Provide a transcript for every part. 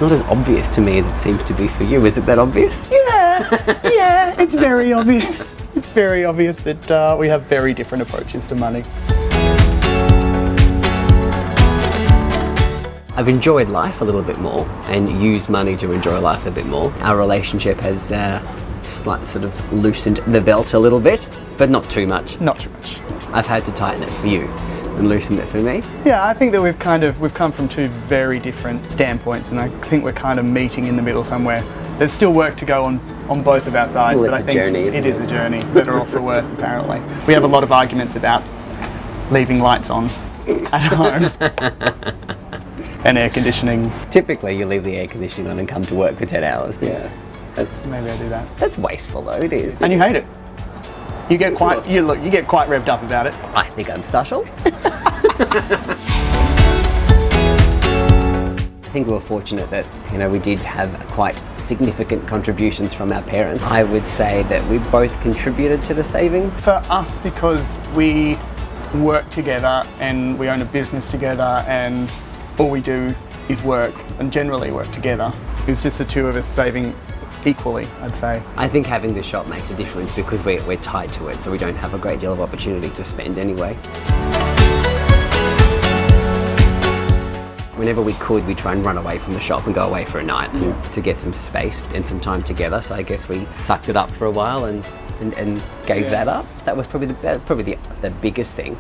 not as obvious to me as it seems to be for you. Is it that obvious? Yeah, it's very obvious. It's very obvious that we have very different approaches to money. I've enjoyed life a little bit more and used money to enjoy life a bit more. Our relationship has sort of loosened the belt a little bit, but not too much. Not too much. I've had to tighten it for you and loosen it for me. Yeah, I think that we've come from two very different standpoints, and I think we're kind of meeting in the middle somewhere. There's still work to go on both of our sides, well, but I think journey, it is a journey, better or for worse apparently. We have a lot of arguments about leaving lights on at home and air conditioning. Typically you leave the air conditioning on and come to work for 10 hours. Yeah. Maybe I do that. That's wasteful though, it is. And you hate it. You get quite revved up about it. I think I'm subtle. I think we were fortunate that, we did have quite significant contributions from our parents. I would say that we both contributed to the saving. For us, because we work together and we own a business together and all we do is work and generally work together, it was just the two of us saving equally, I'd say. I think having the shop makes a difference because we're tied to it, so we don't have a great deal of opportunity to spend anyway. Whenever we could, we try and run away from the shop and go away for a night to get some space and some time together. So I guess we sucked it up for a while and gave that up. That was probably the biggest thing.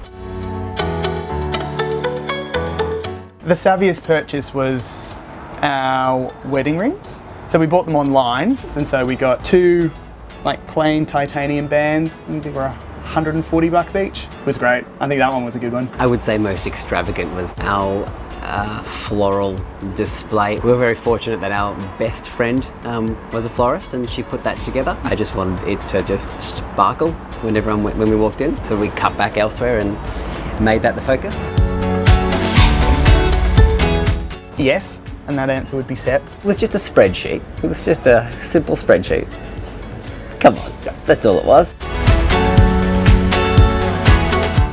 The Savviest purchase was our wedding rings. So we bought them online, and so we got two plain titanium bands. I think they were $140 each. It was great. I think that one was a good one. I would say most extravagant was our floral display. We were very fortunate that our best friend was a florist and she put that together. I just wanted it to just sparkle when we walked in. So we cut back elsewhere and made that the focus. Yes. And that answer would be Sep. It was just a spreadsheet. It was just a simple spreadsheet. Come on, that's all it was.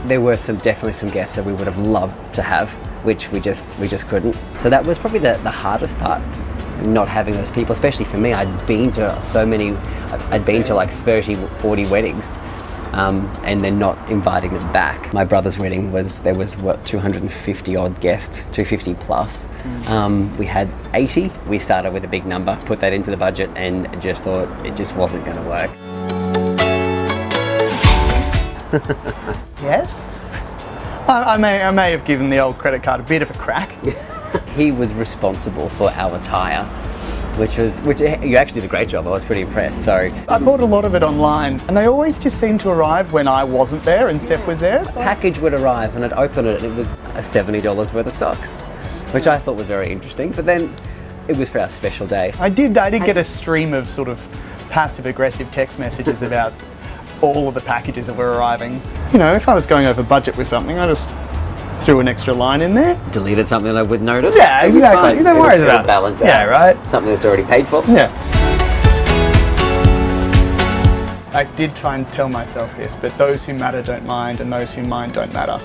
There were definitely some guests that we would have loved to have, which we just couldn't. So that was probably the hardest part, not having those people, especially for me. I'd been to like 30, 40 weddings. And then not inviting them back. My brother's wedding there was 250 odd guests, 250 plus. We had 80. We started with a big number, put that into the budget, and just thought it just wasn't going to work. Yes. I may have given the old credit card a bit of a crack. He was responsible for our attire, which you actually did a great job. I was pretty impressed. So I bought a lot of it online, and they always just seemed to arrive when I wasn't there and Sep was there. A package would arrive, and I'd open it, and it was $70 worth of socks, which I thought was very interesting. But then it was for our special day. I did get a stream of sort of passive-aggressive text messages about all of the packages that were arriving. If I was going over budget with something, I just threw an extra line in there. Deleted something that I would notice. Yeah, exactly. You don't worry about it. Balance out. Yeah, right. Something that's already paid for. Yeah. I did try and tell myself this, but those who matter don't mind, and those who mind don't matter.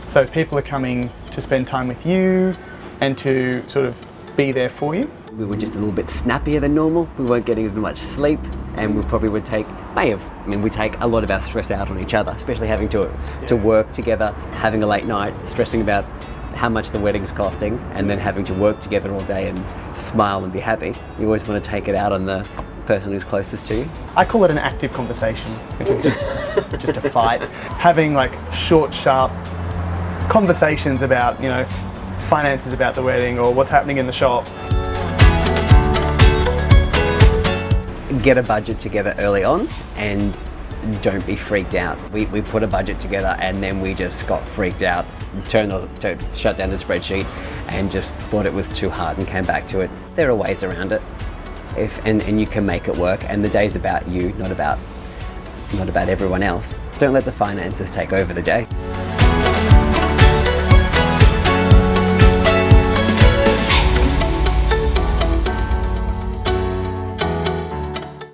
So people are coming to spend time with you and to sort of be there for you. We were just a little bit snappier than normal. We weren't getting as much sleep, and we probably we take a lot of our stress out on each other, especially having to work together, having a late night, stressing about how much the wedding's costing, and then having to work together all day and smile and be happy. You always want to take it out on the person who's closest to you. I call it an active conversation, which is just a fight. Having short, sharp conversations about, finances about the wedding or what's happening in the shop. Get a budget together early on and don't be freaked out. We put a budget together and then we just got freaked out, shut down the spreadsheet and just thought it was too hard and came back to it. There are ways around it, and you can make it work, and the day's about you, not about everyone else. Don't let the finances take over the day.